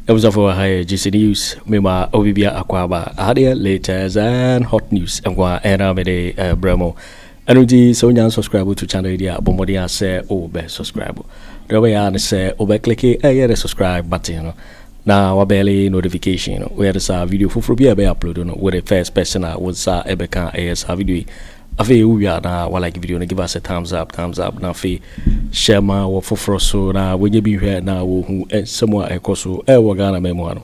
It was of our high GC News, Mima Obibia Akwaba, Adia latest and hot news, and Gwa Aramede Bremo. And we so now subscribe to channel idea, Bombodia say, oh, be subscribe. The way I say, oh, click the subscribe button. Now, our belly notification, where there's a video for be uploaded with the first person I would say, Ebeka AS video. Afi we are na wa like video na give us a thumbs up na fi share ma wo foforo so na we be hwe na wo hu semwa ekoso wo Ghana memo ano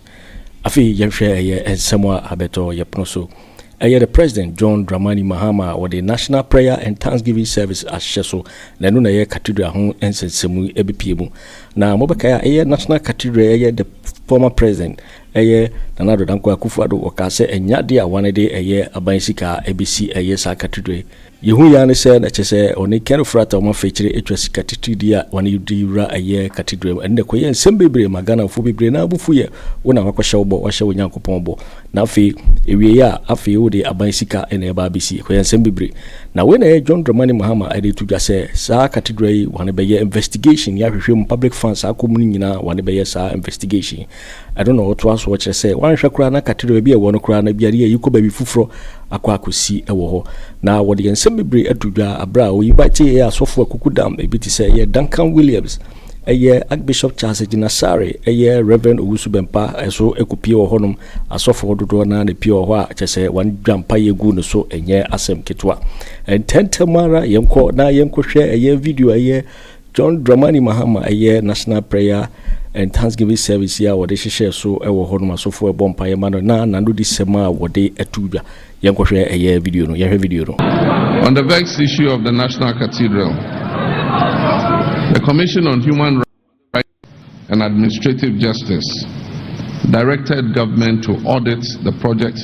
afi ye hwe ye semwa abeto ye pno so the President John Dramani Mahama or the National Prayer and Thanksgiving Service as Sheso na no na ye Cathedral ho ensensemu ebipiemu na mobeka ye National Cathedral ye the former president nanado danko Akufo Addo okase enya de awane de abansika ABC sa Cathedral yehu ya ne se na chese oni kero frata o mafechire etwasika titidia wane yura Cathedral ende ko ye nsem bebre magana fu bebre na abufu ye wona wakwahye wo wahye wo Nyankopon bo na afi ewie ya afi wo de abansika ene ba ABC ko ye nsem bebre na we na John Dramani Mahama ade tudwa se sa Cathedral wane be ye investigation ya hwehwem public funds akomuni nyina wane be ye sa investigation I don't know what was what you say. One shakra na Cathedral be a one crown a beer, you could be fufro aquaco see a war. Now, what the ensemble atudra a brow, you bite a software kukudam, a bit to say, Duncan Williams, a year Archbishop Charles Asare, a year Reverend Usubempa, a so a copio honum, a software do na the pure wa, just say one jump pie goon so a year asem kitwa. And 10 Tamara, Yamko, na Yamko share a year video a year. John Dramani Mahama a year National Prayer and Thanksgiving Service here what they share so ewo honoma so for bompa mano na nando this sema what they etuja yanko share a year video no video no. On the vexed issue of the National Cathedral, the Commission on Human Rights and Administrative Justice directed government to audit the project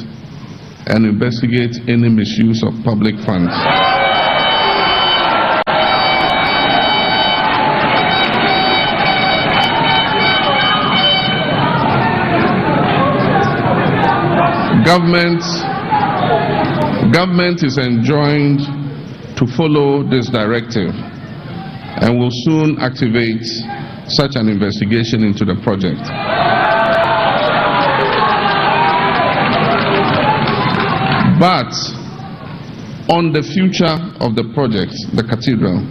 and investigate any misuse of public funds. Government is enjoined to follow this directive and will soon activate such an investigation into the project. But on the future of the project, the Cathedral,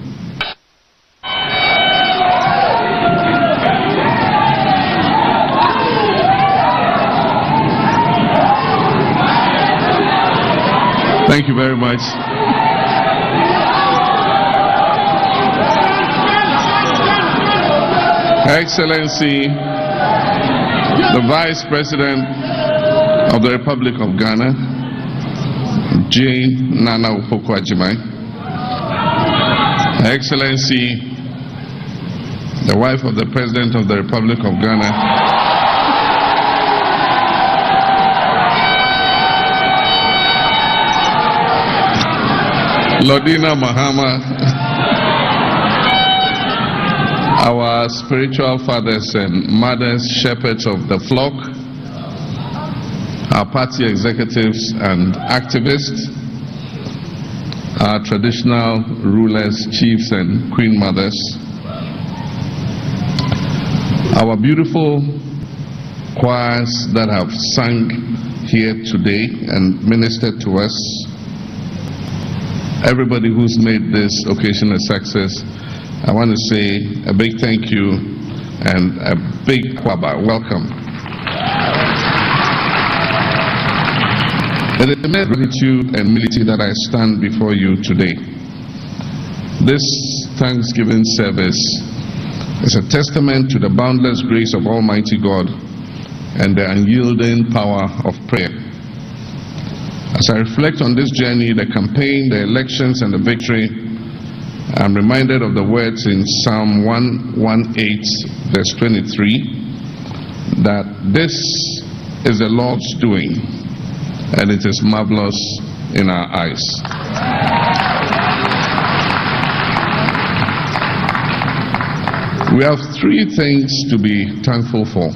thank you very much. Her Excellency, the Vice President of the Republic of Ghana, Jáil Nana Upoko-Ajimai, Her Excellency, the wife of the President of the Republic of Ghana, Lordina Mahama, our spiritual fathers and mothers, shepherds of the flock, our party executives and activists, our traditional rulers, chiefs and queen mothers, our beautiful choirs that have sung here today and ministered to us, everybody who's made this occasion a success, I want to say a big thank you and a big kwaba welcome. It is with gratitude and humility that I stand before you today. This Thanksgiving service is a testament to the boundless grace of Almighty God and the unyielding power of prayer. As I reflect on this journey, the campaign, the elections, and the victory, I'm reminded of the words in Psalm 118, verse 23, that this is the Lord's doing, and it is marvelous in our eyes. We have three things to be thankful for.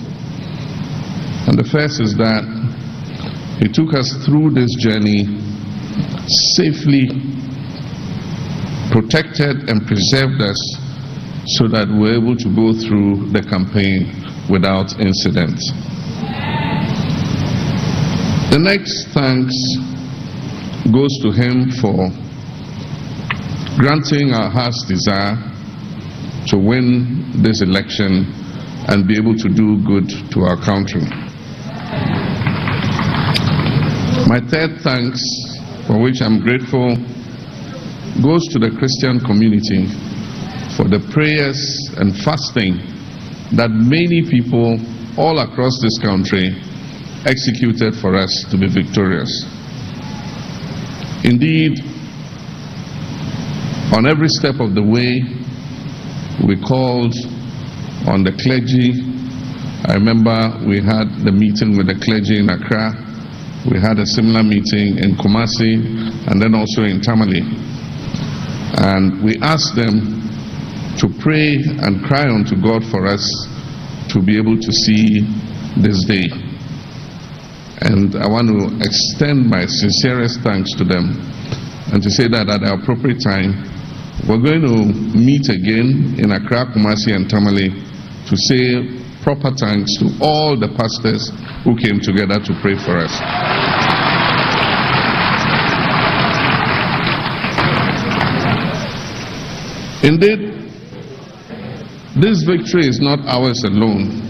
And the first is that He took us through this journey safely, protected and preserved us so that we're able to go through the campaign without incident. The next thanks goes to him for granting our heart's desire to win this election and be able to do good to our country. My third thanks, for which I'm grateful, goes to the Christian community for the prayers and fasting that many people all across this country executed for us to be victorious. Indeed, on every step of the way, we called on the clergy. I remember we had the meeting with the clergy in Accra. We had a similar meeting in Kumasi and then also in Tamale. And we asked them to pray and cry unto God for us to be able to see this day. And I want to extend my sincerest thanks to them and to say that at the appropriate time, we're going to meet again in Accra, Kumasi and Tamale to say proper thanks to all the pastors who came together to pray for us. Indeed, this victory is not ours alone.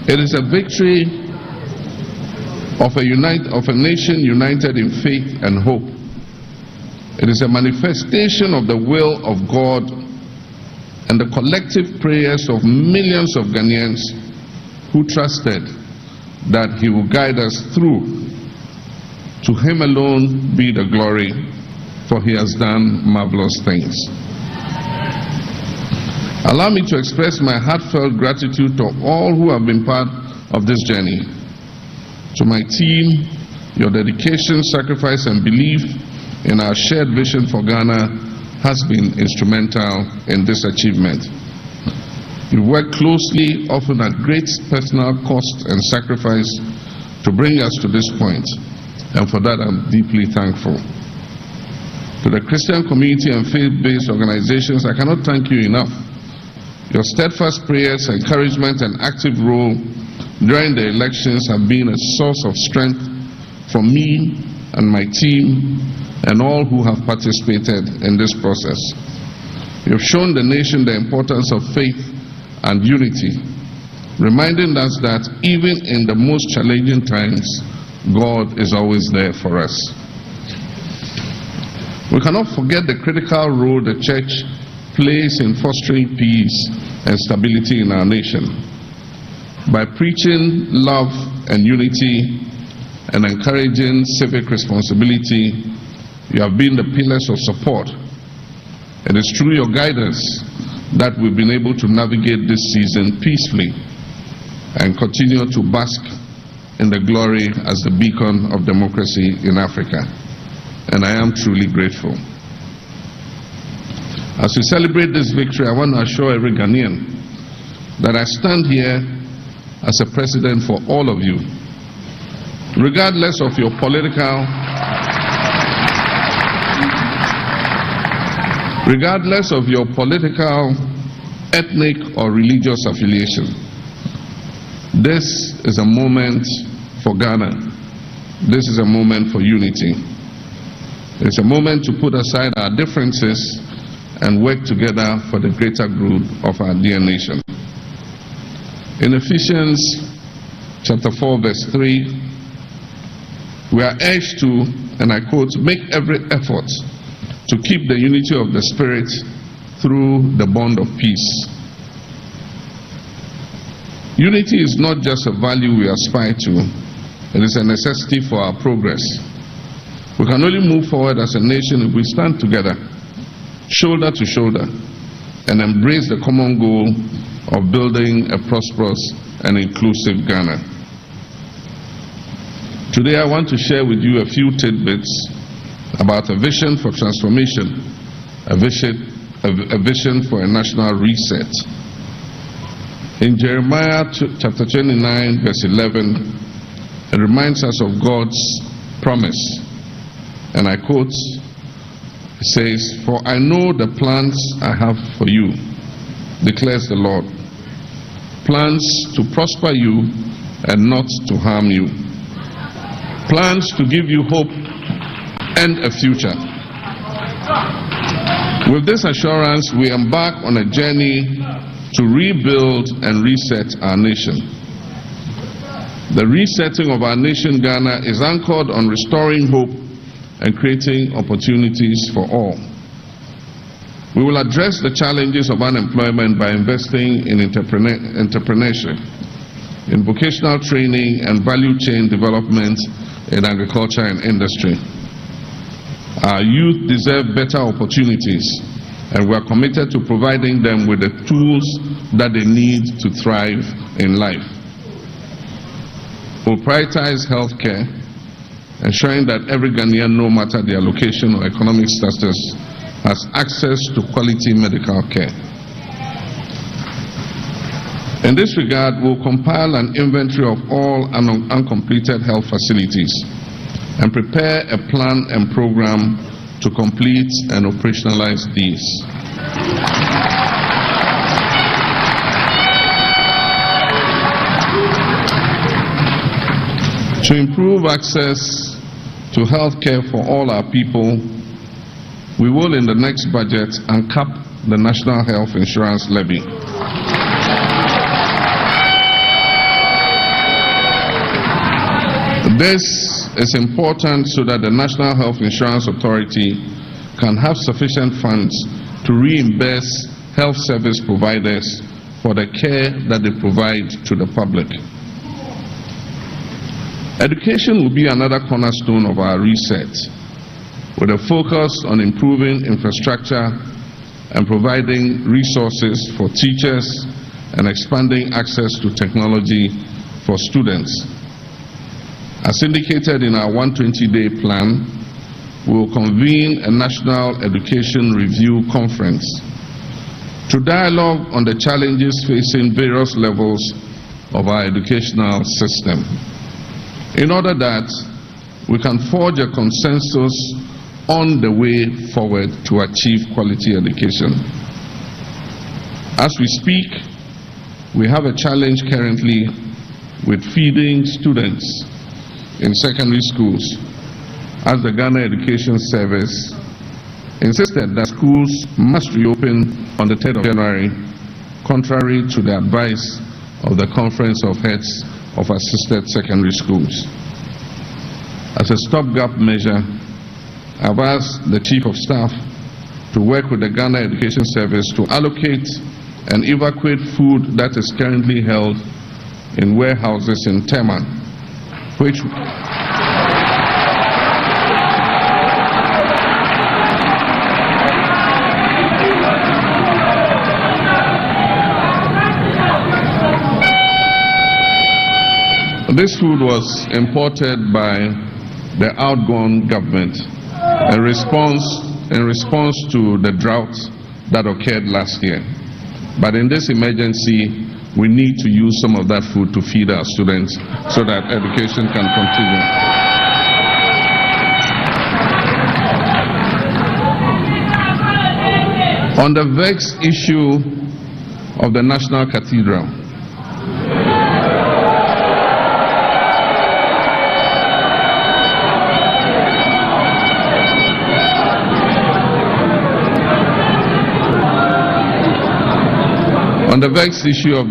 It is a victory of a nation united in faith and hope. It is a manifestation of the will of God and the collective prayers of millions of Ghanaians who trusted that He will guide us through. To Him alone be the glory, for He has done marvelous things. Allow me to express my heartfelt gratitude to all who have been part of this journey. To my team, your dedication, sacrifice, and belief in our shared vision for Ghana has been instrumental in this achievement. You worked closely, often at great personal cost and sacrifice, to bring us to this point, and for that I'm deeply thankful. To the Christian community and faith-based organizations, I cannot thank you enough. Your steadfast prayers, encouragement, and active role during the elections have been a source of strength for me and my team and all who have participated in this process. You have shown the nation the importance of faith and unity, reminding us that even in the most challenging times, God is always there for us. We cannot forget the critical role the church plays in fostering peace and stability in our nation. By preaching love and unity and encouraging civic responsibility, you have been the pillars of support. It is through your guidance that we've been able to navigate this season peacefully and continue to bask in the glory as the beacon of democracy in Africa. And I am truly grateful. As we celebrate this victory, I want to assure every Ghanaian that I stand here as a president for all of you, regardless of your political, ethnic, or religious affiliation. This is a moment for Ghana. This is a moment for unity. It's a moment to put aside our differences and work together for the greater good of our dear nation. In Ephesians chapter 4 verse 3, we are urged to, and I quote, make every effort to keep the unity of the Spirit through the bond of peace. Unity is not just a value we aspire to, it is a necessity for our progress. We can only move forward as a nation if we stand together, shoulder to shoulder, and embrace the common goal of building a prosperous and inclusive Ghana. Today I want to share with you a few tidbits about a vision for transformation, a vision for a national reset. In Jeremiah chapter 29 verse 11, it reminds us of God's promise, and I quote, It says, "For I know the plans I have for you, declares the Lord, plans to prosper you and not to harm you, plans to give you hope and a future." With this assurance, we embark on a journey to rebuild and reset our nation. The resetting of our nation, Ghana, is anchored on restoring hope and creating opportunities for all. We will address the challenges of unemployment by investing in entrepreneurship, in vocational training and value chain development in agriculture and industry. Our youth deserve better opportunities, and we are committed to providing them with the tools that they need to thrive in life. We'll prioritize healthcare, ensuring that every Ghanaian, no matter their location or economic status, has access to quality medical care. In this regard, we'll compile an inventory of all uncompleted health facilities and prepare a plan and program to complete and operationalize these. To improve access to health care for all our people, we will in the next budget uncap the National Health Insurance Levy. This is important so that the National Health Insurance Authority can have sufficient funds to reimburse health service providers for the care that they provide to the public. Education will be another cornerstone of our reset, with a focus on improving infrastructure and providing resources for teachers and expanding access to technology for students. As indicated in our 120-day plan, we will convene a National Education Review Conference to dialogue on the challenges facing various levels of our educational system, in order that we can forge a consensus on the way forward to achieve quality education. As we speak, we have a challenge currently with feeding students in secondary schools, as the Ghana Education Service insisted that schools must reopen on the 3rd of January, contrary to the advice of the Conference of Heads of Assisted Secondary Schools. As a stopgap measure, I've asked the Chief of Staff to work with the Ghana Education Service to allocate and evacuate food that is currently held in warehouses in Tema, which this food was imported by the outgone government in response to the drought that occurred last year. But in this emergency, we need to use some of that food to feed our students so that education can continue. On the vexed issue of the National Cathedral,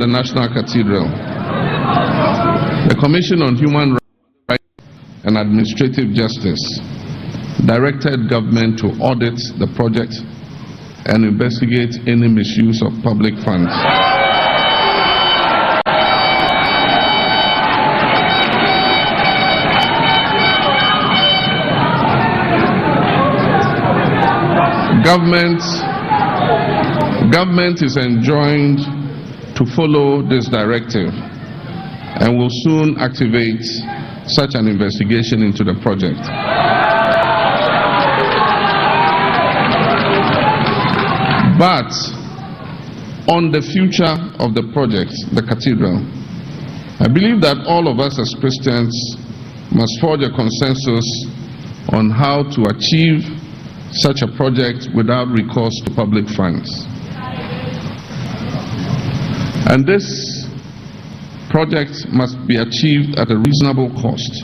National Cathedral, the Commission on Human Rights and Administrative Justice directed government to audit the project and investigate any misuse of public funds. Government is enjoined to follow this directive and will soon activate such an investigation into the project. But on the future of the project, the cathedral, I believe that all of us as Christians must forge a consensus on how to achieve such a project without recourse to public funds. And this project must be achieved at a reasonable cost.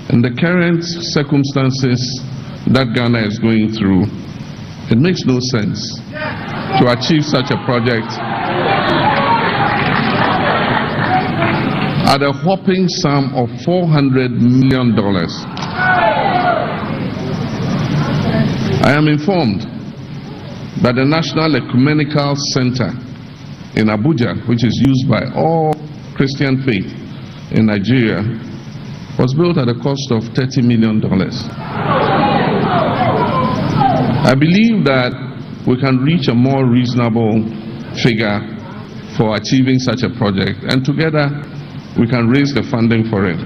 In the current circumstances that Ghana is going through, it makes no sense to achieve such a project at a whopping sum of $400 million. I am informed that the National Ecumenical Center in Abuja, which is used by all Christian faith in Nigeria, was built at a cost of $30 million. I believe that we can reach a more reasonable figure for achieving such a project, and together we can raise the funding for it.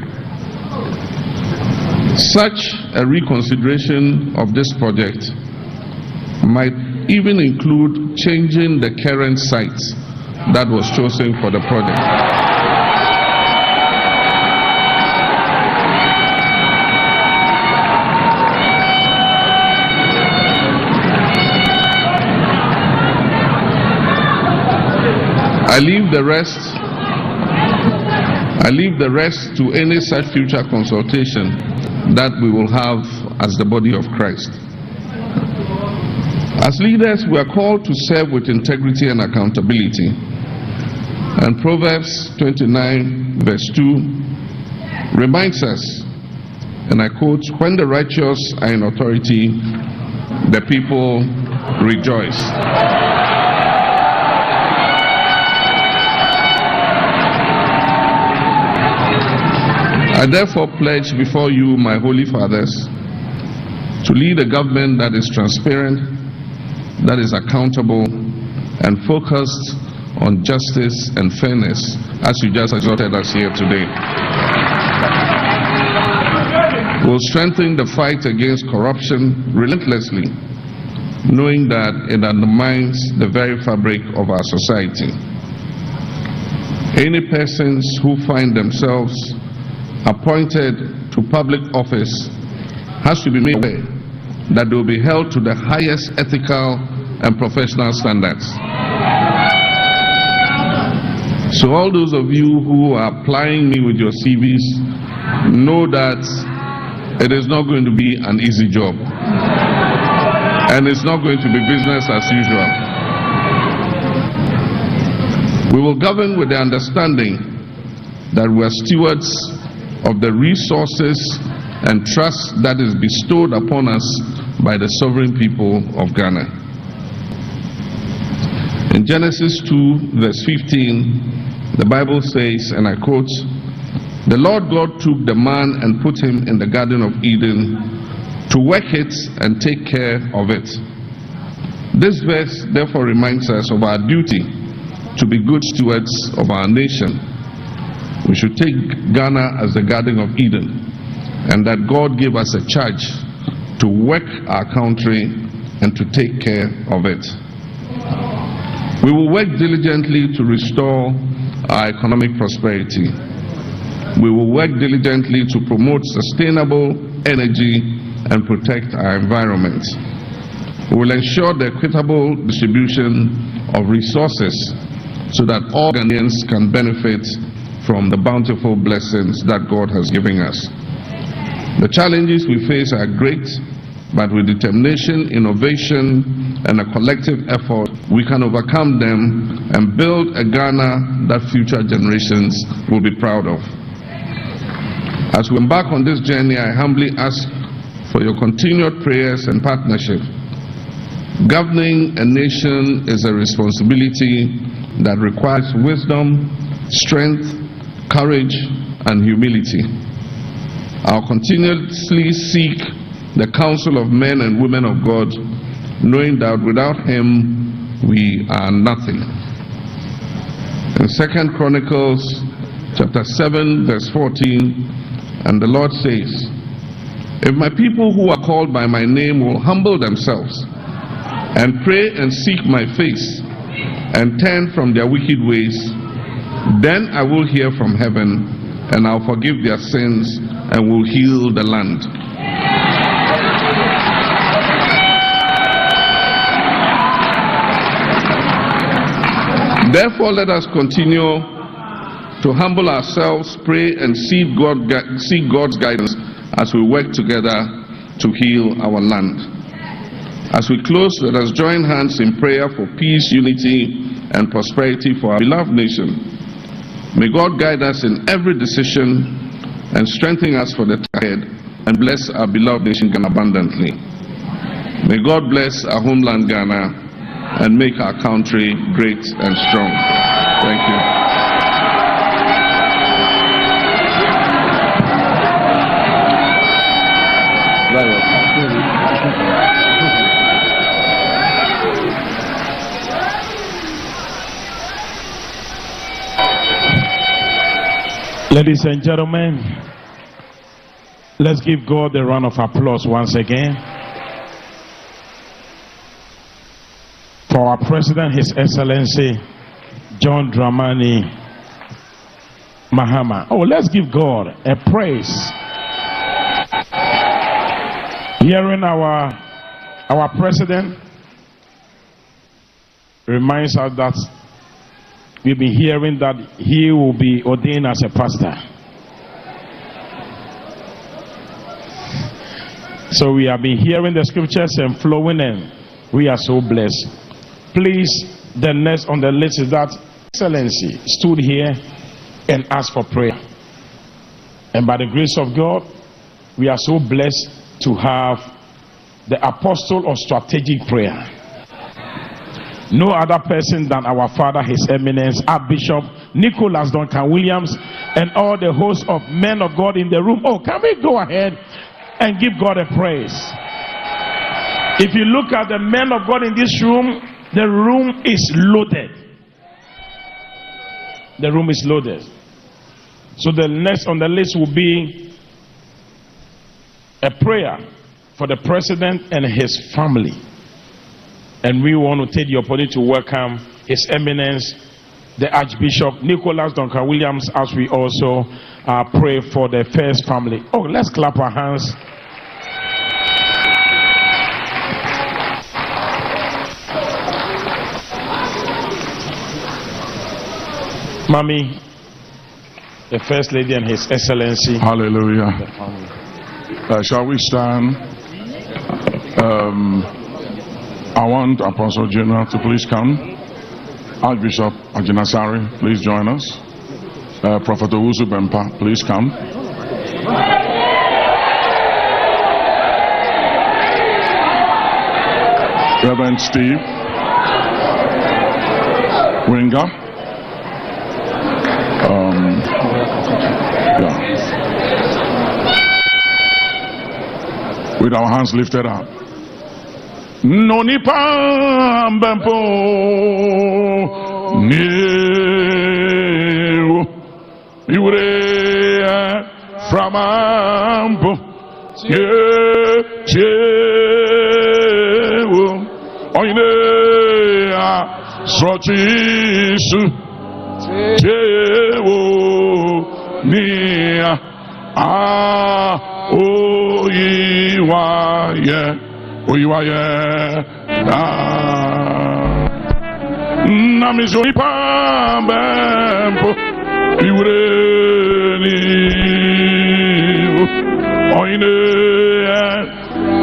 Such a reconsideration of this project might even include changing the current site that was chosen for the project. I leave the rest to any such future consultation that we will have as the body of Christ. As leaders, we are called to serve with integrity and accountability. And Proverbs 29 verse 2 reminds us, and I quote, "When the righteous are in authority, the people rejoice." I therefore pledge before you, my holy fathers, to lead a government that is transparent, that is accountable, and focused on justice and fairness, as you just exhorted us here today. We'll strengthen the fight against corruption relentlessly, knowing that it undermines the very fabric of our society. Any persons who find themselves appointed to public office has to be made aware that they will be held to the highest ethical and professional standards. So all those of you who are applying me with your CVs, know that it is not going to be an easy job. And it's not going to be business as usual. We will govern with the understanding that we are stewards of the resources and trust that is bestowed upon us by the sovereign people of Ghana. In Genesis 2 verse 15, the Bible says, and I quote, "The Lord God took the man and put him in the Garden of Eden to work it and take care of it." This verse therefore reminds us of our duty to be good stewards of our nation. We should take Ghana as the Garden of Eden, and that God gave us a charge to work our country and to take care of it. We will work diligently to restore our economic prosperity. We will work diligently to promote sustainable energy and protect our environment. We will ensure the equitable distribution of resources so that all Ghanaians can benefit from the bountiful blessings that God has given us. The challenges we face are great, but with determination, innovation, and a collective effort, we can overcome them and build a Ghana that future generations will be proud of. As we embark on this journey, I humbly ask for your continued prayers and partnership. Governing a nation is a responsibility that requires wisdom, strength, courage, and humility. I'll continuously seek the counsel of men and women of God, knowing that without him we are nothing. In 2 Chronicles chapter 7 verse 14, and the Lord says, "If my people who are called by my name will humble themselves and pray and seek my face and turn from their wicked ways, then I will hear from heaven and I'll forgive their sins and will heal the land." Therefore, let us continue to humble ourselves, pray, and seek God's guidance as we work together to heal our land. As we close, let us join hands in prayer for peace, unity, and prosperity for our beloved nation. May God guide us in every decision and strengthen us for the ahead, and bless our beloved nation Ghana abundantly. May God bless our homeland Ghana and make our country great and strong. Thank you. Ladies and gentlemen, let's give God a round of applause once again for our President, His Excellency John Dramani Mahama. Oh, let's give God a praise. Hearing our President reminds us that we've been hearing that he will be ordained as a pastor. So we have been hearing the scriptures and flowing, and we are so blessed. Please, the next on the list is that Excellency stood here and asked for prayer. And by the grace of God, we are so blessed to have the apostle of strategic prayer. No other person than our father, His Eminence, Archbishop Nicholas Duncan Williams, and all the hosts of men of God in the room. Oh, can we go ahead and give God a praise? If you look at the men of God in this room, the room is loaded. The room is loaded. So the next on the list will be a prayer for the president and his family. And we want to take the opportunity to welcome His Eminence, the Archbishop Nicholas Duncan Williams, as we also pray for the first family. Oh, let's clap our hands. Mommy, the First Lady and His Excellency. Hallelujah. Shall we stand? I want Apostle General to please come. Archbishop Ajinasari, please join us. Prophet Owusu Bempa, please come. Reverend Steve Winger. With our hands lifted up. No nipa mbempo niu iure framampo chewo oine a srochisu chewo nia a oyiwaye oyiwaye na mizori pambempo iureni oine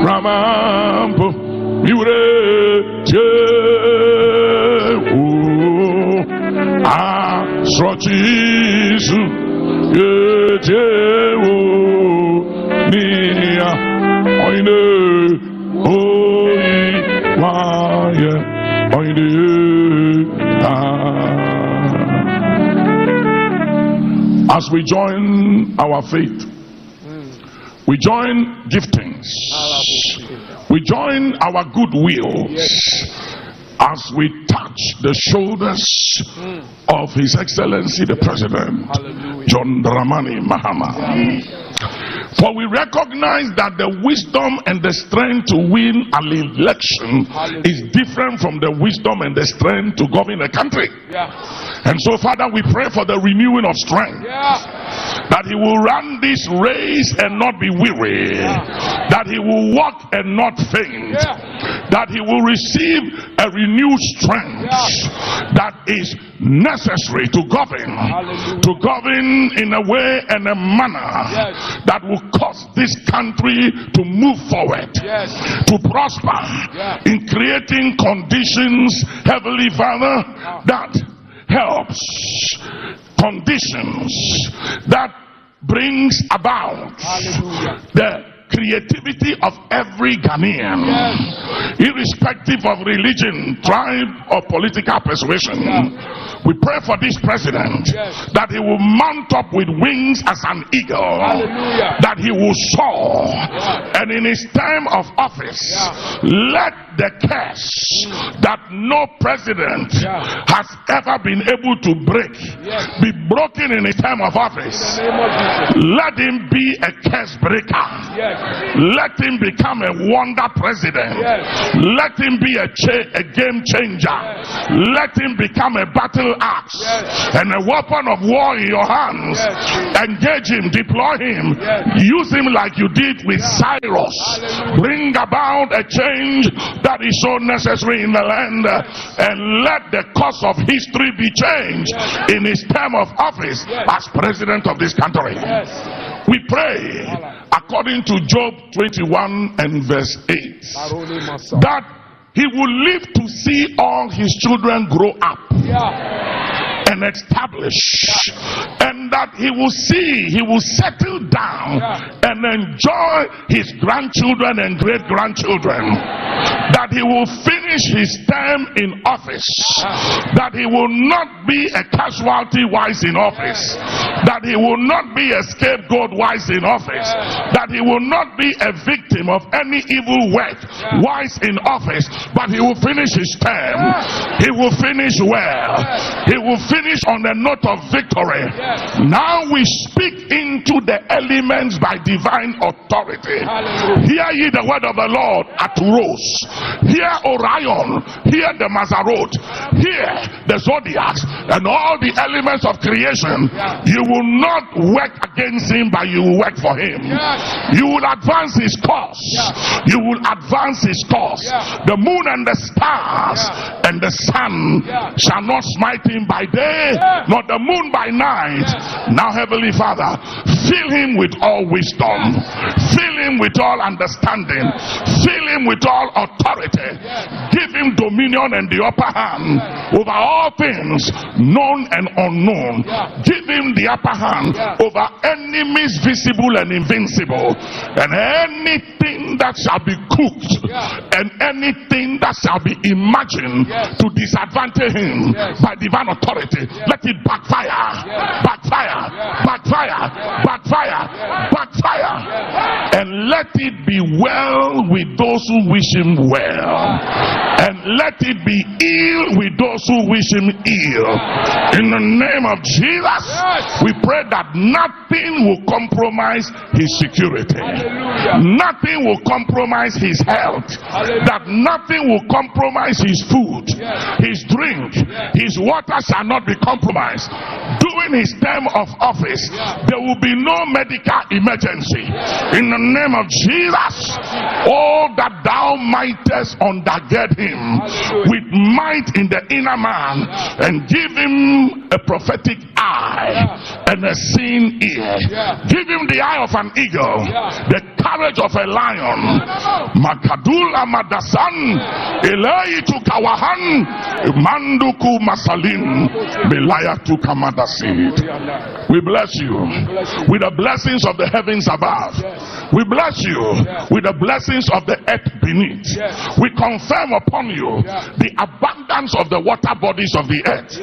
ramampo iure chewu a srochisu chewu nia oine oyiwaye oine as we join our faith, we join giftings, we join our goodwill as we touch the shoulders of His Excellency the President John Dramani Mahama. For we recognize that the wisdom and the strength to win an election is different from the wisdom and the strength to govern a country. And so, Father, we pray for the renewing of strength. That He will run this race and not be weary. That He will walk and not faint. that he will receive a renewed strength that is necessary to govern in a way and a manner that will cause this country to move forward, to prosper, in creating conditions, Heavenly Father, that helps, conditions that brings about the creativity of every Ghanaian, irrespective of religion, tribe, or political persuasion. We pray for this president that he will mount up with wings as an eagle, that he will soar, and in his time of office, let the curse that no president has ever been able to break be broken in his time of office. Let him be a curse breaker. Let him become a wonder president. Let him be a game changer. Let him become a battle axe and a weapon of war in your hands. Engage him, deploy him, use him like you did with Cyrus. Bring about a change that is so necessary in the land, and let the course of history be changed in his term of office as president of this country. We pray according to Job 21 and verse 8 that he will live to see all his children grow up and establish, and that he will settle down and enjoy his grandchildren and great-grandchildren, that he will finish his term in office, that he will not be a casualty wise in office, that he will not be a scapegoat wise in office, that he will not be a victim of any evil work wise in office, but he will finish his term. He will finish well. He will finish on the note of victory. Now we speak into the elements by divine authority. Hear ye the word of the Lord at Rose. Hear Orion. Hear the Mazzaroth. Hear the zodiacs and all the elements of creation. You will not work against him, but you will work for him. You will advance his cause. You will advance his cause. The moon and the stars and the sun shall not smite him by day, nor the moon by night. Now, Heavenly Father, fill him with all wisdom, fill him with all understanding, fill him with all authority. Give him dominion and the upper hand over all things known and unknown. Give him the upper hand over enemies visible and invincible, and anything that shall be cooked and anything that shall be imagined to disadvantage him by divine authority, let it backfire, backfire, backfire, backfire, backfire, and let it be well with those who wish him well, and let it be ill with those who wish him ill. In the name of Jesus, we pray that nothing will compromise his security, nothing will compromise his health, that nothing will compromise his food, his drink, his water shall not be compromised. During his term of office, there will be no medical emergency. In the name of Jesus, all that thou mightest undergird him with might in the inner man, and give him a prophetic eye and a seeing ear. Give him the eye of an eagle, the courage of a lion. Makadula madasan elai tu kawahan manduku masalim belaya tu kamadasid. We bless you with the blessings of the heavens above. We bless you with the blessings of the earth beneath. We confirm upon you the abundance of the water bodies of the earth.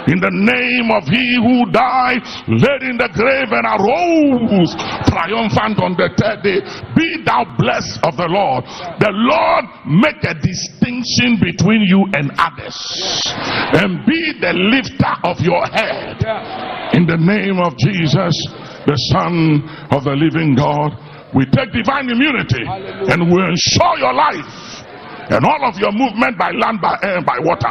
In the name of he who died, laid in the grave, and arose triumphant on the third day, be thou blessed of the Lord. The Lord make a distinction between you and others, and be the lifter of your head. In the name of Jesus, the Son of the living God, we take divine immunity and we ensure your life and all of your movement by land, by air, and by water,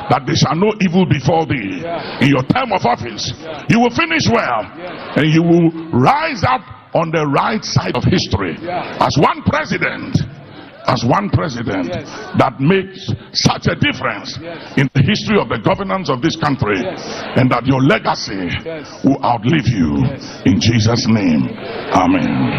that there shall no evil befall thee. In your term of office, you will finish well, and you will rise up on the right side of history as one president, as one president that makes such a difference in the history of the governance of this country, and that your legacy will outlive you. In Jesus' name, amen.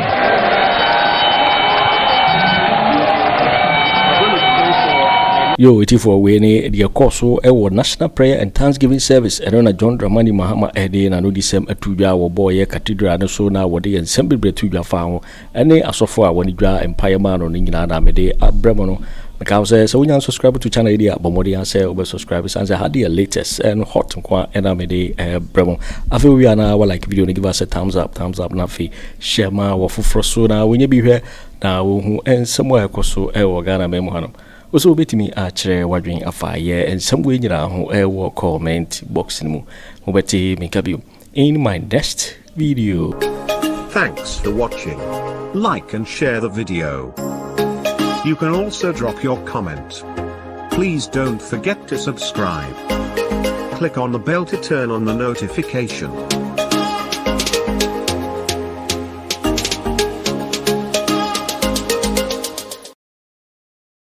Yo, it for Wene, the Akoso, National Prayer and Thanksgiving Service, and John Dramani Mahama Ede, and Anudisem Atuja, or Boakye Cathedral, and so now what they and Sammy Betuja found, and they are so far when you draw Empire Man on Ingana Mede at Bremono. Because so when you subscribe to channel idea, Bomodia say over subscribers and had the latest and hot and Amede Bremo. I feel we are now like video and give us a thumbs up, Nafi, share my waffle so now when you be here now and somewhere Koso Ghana Memohanum. Also bet me otchere wondering afa ye and somewhere nyira ho comment box mu mobeti me kabi in my next video. Thanks for watching. Like and share the video. You can also drop your comment. Please don't forget to subscribe. Click on the bell to turn on the notification.